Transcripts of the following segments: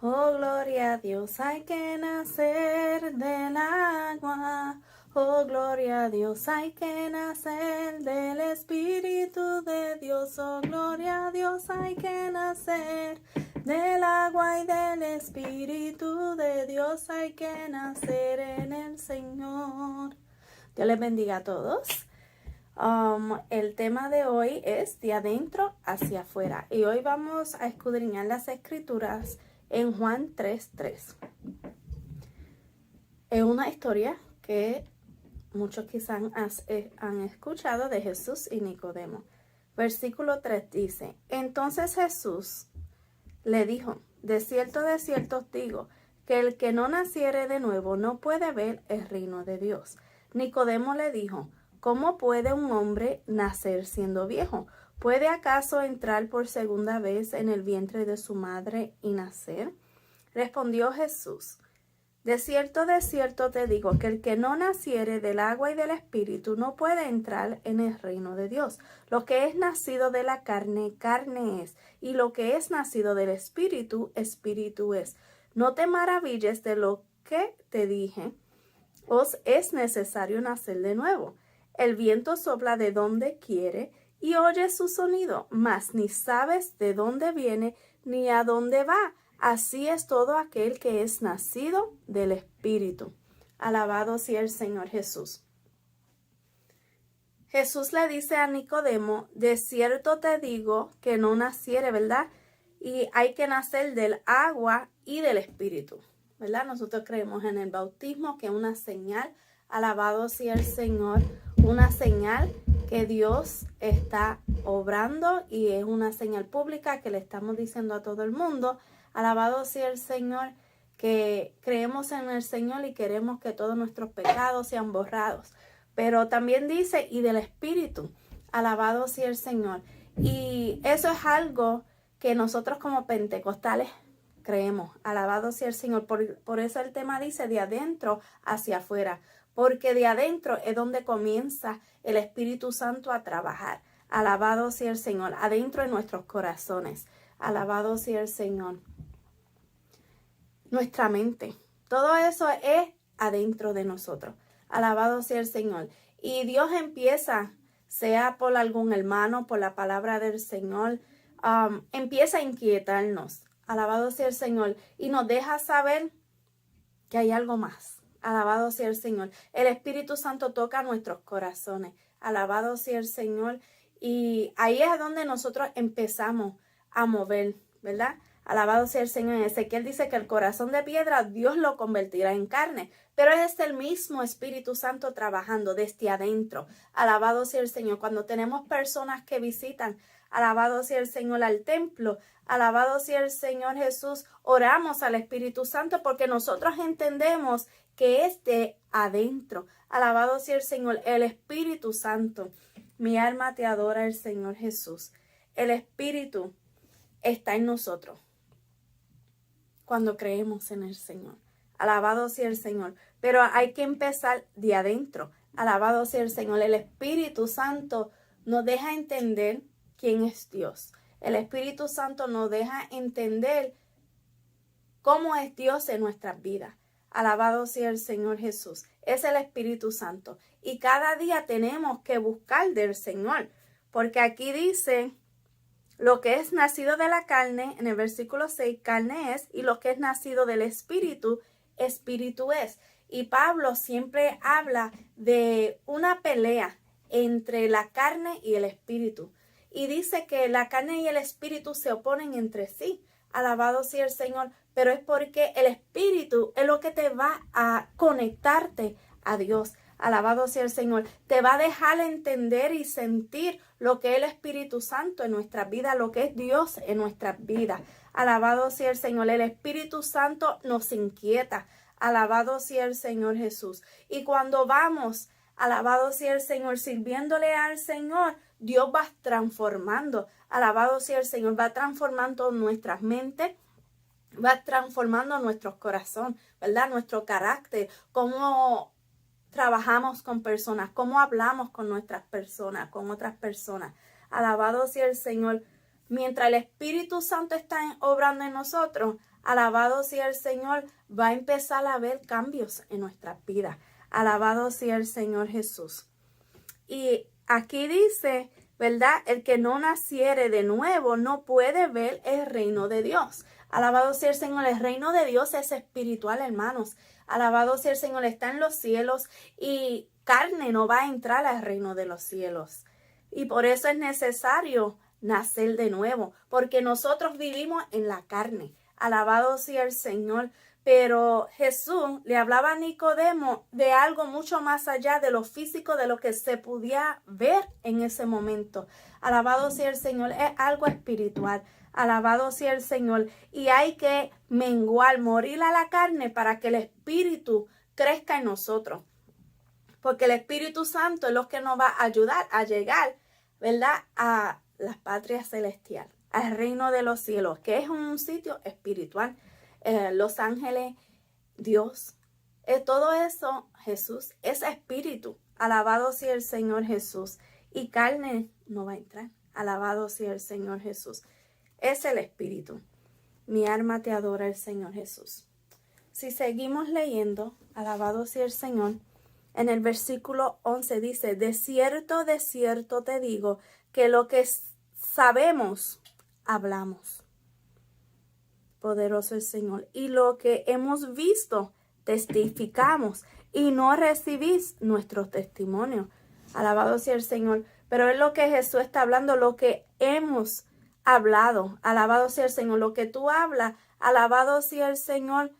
Oh, gloria a Dios, hay que nacer del agua. Oh, gloria a Dios, hay que nacer del Espíritu de Dios. Oh, gloria a Dios, hay que nacer del agua y del Espíritu de Dios. Hay que nacer en el Señor. Dios les bendiga a todos. El tema de hoy es de adentro hacia afuera y hoy vamos a escudriñar las escrituras en Juan 3:3. Es una historia que muchos quizás han escuchado de Jesús y Nicodemo. Versículo 3 dice: Entonces Jesús le dijo: de cierto os digo, que el que no naciere de nuevo no puede ver el reino de Dios. Nicodemo le dijo: ¿cómo puede un hombre nacer siendo viejo? ¿Puede acaso entrar por segunda vez en el vientre de su madre y nacer? Respondió Jesús: de cierto te digo, que el que no naciere del agua y del espíritu no puede entrar en el reino de Dios. Lo que es nacido de la carne, carne es, y lo que es nacido del espíritu, espíritu es. No te maravilles de lo que te dije, os es necesario nacer de nuevo. El viento sopla de donde quiere y oyes su sonido, mas ni sabes de dónde viene ni a dónde va. Así es todo aquel que es nacido del Espíritu. Alabado sea el Señor Jesús. Jesús le dice a Nicodemo: de cierto te digo que no naciere, ¿verdad? Y hay que nacer del agua y del Espíritu, ¿verdad? Nosotros creemos en el bautismo, que es una señal. Alabado sea el Señor, una señal que Dios está obrando y es una señal pública que le estamos diciendo a todo el mundo. Alabado sea el Señor, que creemos en el Señor y queremos que todos nuestros pecados sean borrados. Pero también dice: y del Espíritu. Alabado sea el Señor. Y eso es algo que nosotros como pentecostales creemos. Alabado sea el Señor. Por eso el tema dice de adentro hacia afuera. Porque de adentro es donde comienza el Espíritu Santo a trabajar. Alabado sea el Señor. Adentro de nuestros corazones. Alabado sea el Señor. Nuestra mente. Todo eso es adentro de nosotros. Alabado sea el Señor. Y Dios empieza, sea por algún hermano, por la palabra del Señor, empieza a inquietarnos. Alabado sea el Señor. Y nos deja saber que hay algo más. Alabado sea el Señor. El Espíritu Santo toca nuestros corazones. Alabado sea el Señor. Y ahí es donde nosotros empezamos a mover, ¿verdad? Alabado sea el Señor. Ezequiel dice que el corazón de piedra Dios lo convertirá en carne. Pero es el mismo Espíritu Santo trabajando desde adentro. Alabado sea el Señor. Cuando tenemos personas que visitan, alabado sea el Señor, al templo, alabado sea el Señor Jesús, oramos al Espíritu Santo porque nosotros entendemos que es de adentro. Alabado sea el Señor, el Espíritu Santo. Mi alma te adora, el Señor Jesús. El Espíritu está en nosotros cuando creemos en el Señor. Alabado sea el Señor. Pero hay que empezar de adentro. Alabado sea el Señor. El Espíritu Santo nos deja entender quién es Dios. El Espíritu Santo nos deja entender cómo es Dios en nuestras vidas. Alabado sea el Señor Jesús. Es el Espíritu Santo. Y cada día tenemos que buscar del Señor. Porque aquí dice: lo que es nacido de la carne, en el versículo 6, carne es, y lo que es nacido del Espíritu, espíritu es. Y Pablo siempre habla de una pelea entre la carne y el espíritu. Y dice que la carne y el espíritu se oponen entre sí. Alabado sea el Señor. Pero es porque el espíritu es lo que te va a conectarte a Dios. Alabado sea el Señor. Te va a dejar entender y sentir lo que es el Espíritu Santo en nuestras vidas, lo que es Dios en nuestras vidas. Alabado sea el Señor. El Espíritu Santo nos inquieta. Alabado sea el Señor Jesús. Y cuando vamos, alabado sea el Señor, sirviéndole al Señor, Dios va transformando. Alabado sea el Señor. Va transformando nuestras mentes. Va transformando nuestro corazón, ¿verdad? Nuestro carácter. Cómo trabajamos con personas, cómo hablamos con nuestras personas, con otras personas. Alabado sea el Señor. Mientras el Espíritu Santo está obrando en nosotros, alabado sea el Señor, va a empezar a haber cambios en nuestras vidas. Alabado sea el Señor Jesús. Y aquí dice, ¿verdad? El que no naciere de nuevo no puede ver el reino de Dios. Alabado sea el Señor, el reino de Dios es espiritual, hermanos. Alabado sea el Señor, está en los cielos y carne no va a entrar al reino de los cielos. Y por eso es necesario nacer de nuevo, porque nosotros vivimos en la carne. Alabado sea el Señor. Pero Jesús le hablaba a Nicodemo de algo mucho más allá de lo físico, de lo que se podía ver en ese momento. Alabado sea el Señor, es algo espiritual. Alabado sea el Señor. Y hay que menguar, morir a la carne para que el Espíritu crezca en nosotros. Porque el Espíritu Santo es lo que nos va a ayudar a llegar, ¿verdad?, a la patria celestial, al reino de los cielos, que es un sitio espiritual. Los ángeles, Dios, todo eso, Jesús, es espíritu. Alabado sea el Señor Jesús. Y carne no va a entrar. Alabado sea el Señor Jesús. Es el espíritu. Mi alma te adora el Señor Jesús. Si seguimos leyendo, alabado sea el Señor, en el versículo 11 dice, de cierto te digo, que lo que sabemos, hablamos. Poderoso el Señor. Y lo que hemos visto, testificamos. Y no recibís nuestro testimonio. Alabado sea el Señor. Pero es lo que Jesús está hablando, lo que hemos hablado. Alabado sea el Señor. Lo que tú hablas, alabado sea el Señor,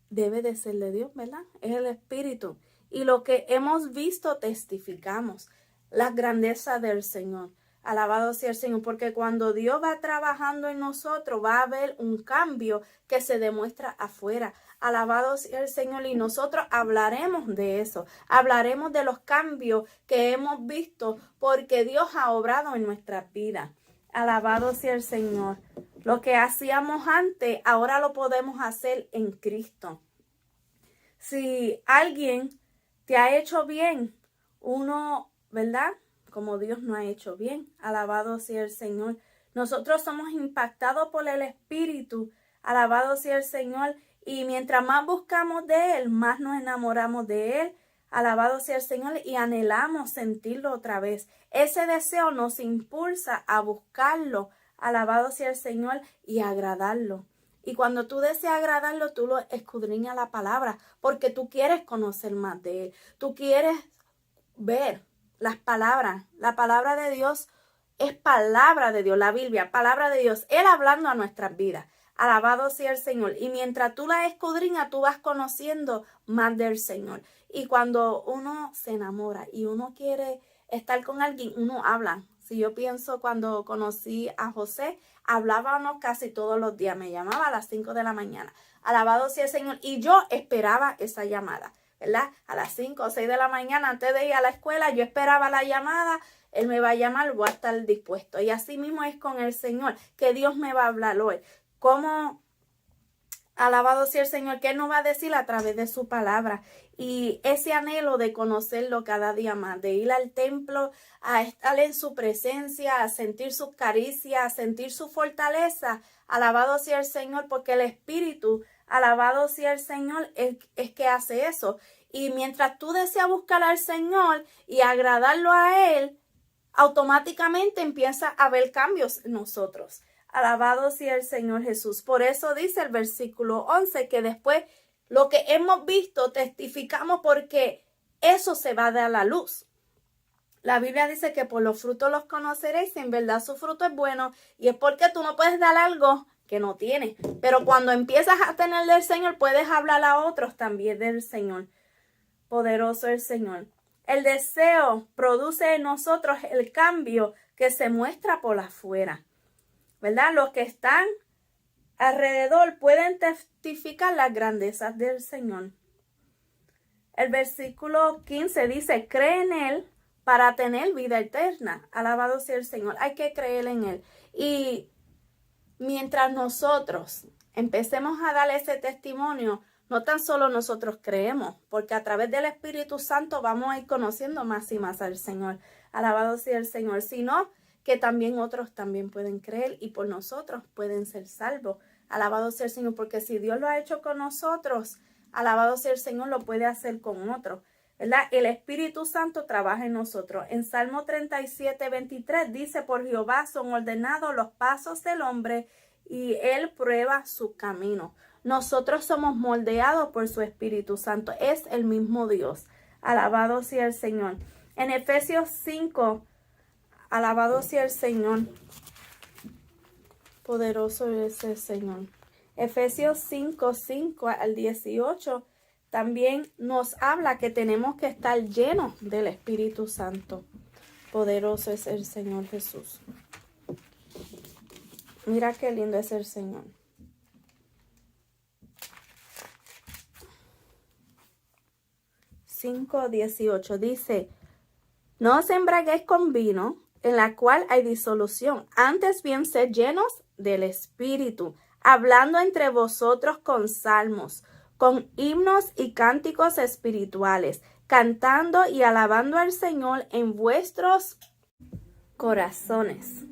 debe de ser de Dios, ¿verdad? Es el Espíritu. Y lo que hemos visto, testificamos. La grandeza del Señor. Alabado sea el Señor, porque cuando Dios va trabajando en nosotros, va a haber un cambio que se demuestra afuera. Alabado sea el Señor, y nosotros hablaremos de eso. Hablaremos de los cambios que hemos visto, porque Dios ha obrado en nuestras vidas. Alabado sea el Señor. Lo que hacíamos antes, ahora lo podemos hacer en Cristo. Si alguien te ha hecho bien, uno, ¿verdad?, como Dios nos ha hecho bien. Alabado sea el Señor. Nosotros somos impactados por el Espíritu. Alabado sea el Señor. Y mientras más buscamos de Él, más nos enamoramos de Él. Alabado sea el Señor. Y anhelamos sentirlo otra vez. Ese deseo nos impulsa a buscarlo. Alabado sea el Señor, y agradarlo. Y cuando tú deseas agradarlo, tú lo escudriñas la palabra, porque tú quieres conocer más de Él. Tú quieres ver las palabras. La palabra de Dios es palabra de Dios, la Biblia, palabra de Dios, Él hablando a nuestras vidas. Alabado sea el Señor. Y mientras tú la escudriñas, tú vas conociendo más del Señor. Y cuando uno se enamora y uno quiere estar con alguien, uno habla. Si yo pienso cuando conocí a José, hablábamos casi todos los días. Me llamaba a las 5 de la mañana. Alabado sea el Señor. Y yo esperaba esa llamada, ¿verdad? A las 5 o 6 de la mañana, antes de ir a la escuela, yo esperaba la llamada. Él me va a llamar, voy a estar dispuesto. Y así mismo es con el Señor, que Dios me va a hablar hoy. ¿Cómo? Alabado sea el Señor, que Él nos va a decir a través de su palabra. Y ese anhelo de conocerlo cada día más, de ir al templo, a estar en su presencia, a sentir sus caricias, a sentir su fortaleza. Alabado sea el Señor, porque el Espíritu, alabado sea el Señor, es que hace eso. Y mientras tú deseas buscar al Señor y agradarlo a Él, automáticamente empieza a haber cambios en nosotros. Alabado sea el Señor Jesús. Por eso dice el versículo 11 que después lo que hemos visto testificamos, porque eso se va a dar a la luz. La Biblia dice que por los frutos los conoceréis, si en verdad su fruto es bueno, y es porque tú no puedes dar algo que no tienes. Pero cuando empiezas a tener del Señor, puedes hablar a otros también del Señor. Poderoso el Señor. El deseo produce en nosotros el cambio que se muestra por afuera, ¿verdad? Los que están alrededor pueden testificar las grandezas del Señor. El versículo 15 dice, cree en Él para tener vida eterna. Alabado sea el Señor. Hay que creer en Él. Y mientras nosotros empecemos a dar ese testimonio, no tan solo nosotros creemos, porque a través del Espíritu Santo vamos a ir conociendo más y más al Señor. Alabado sea el Señor. Sino que también otros también pueden creer y por nosotros pueden ser salvos. Alabado sea el Señor, porque si Dios lo ha hecho con nosotros, alabado sea el Señor, lo puede hacer con otros, ¿verdad? El Espíritu Santo trabaja en nosotros. En Salmo 37:23 dice, por Jehová son ordenados los pasos del hombre y él prueba su camino. Nosotros somos moldeados por su Espíritu Santo. Es el mismo Dios. Alabado sea el Señor. En Efesios 5, alabado sea el Señor. Poderoso es el Señor. Efesios 5 al 18 también nos habla que tenemos que estar llenos del Espíritu Santo. Poderoso es el Señor Jesús. Mira qué lindo es el Señor. Cinco 18 dice, no os embraguéis con vino, en la cual hay disolución, antes bien sed llenos del Espíritu, hablando entre vosotros con salmos, con himnos y cánticos espirituales, cantando y alabando al Señor en vuestros corazones.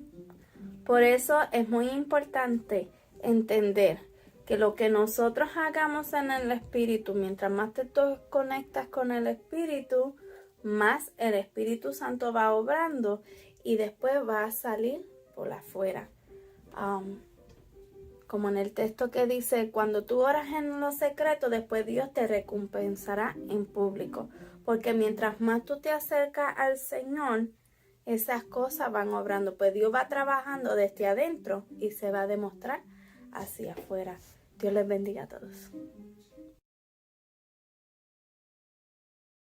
Por eso es muy importante entender que lo que nosotros hagamos en el Espíritu, mientras más te conectas con el Espíritu, más el Espíritu Santo va obrando y después va a salir por afuera. Como en el texto que dice, cuando tú oras en lo secreto, después Dios te recompensará en público. Porque mientras más tú te acercas al Señor, esas cosas van obrando. Pues Dios va trabajando desde adentro y se va a demostrar hacia afuera. Dios les bendiga a todos.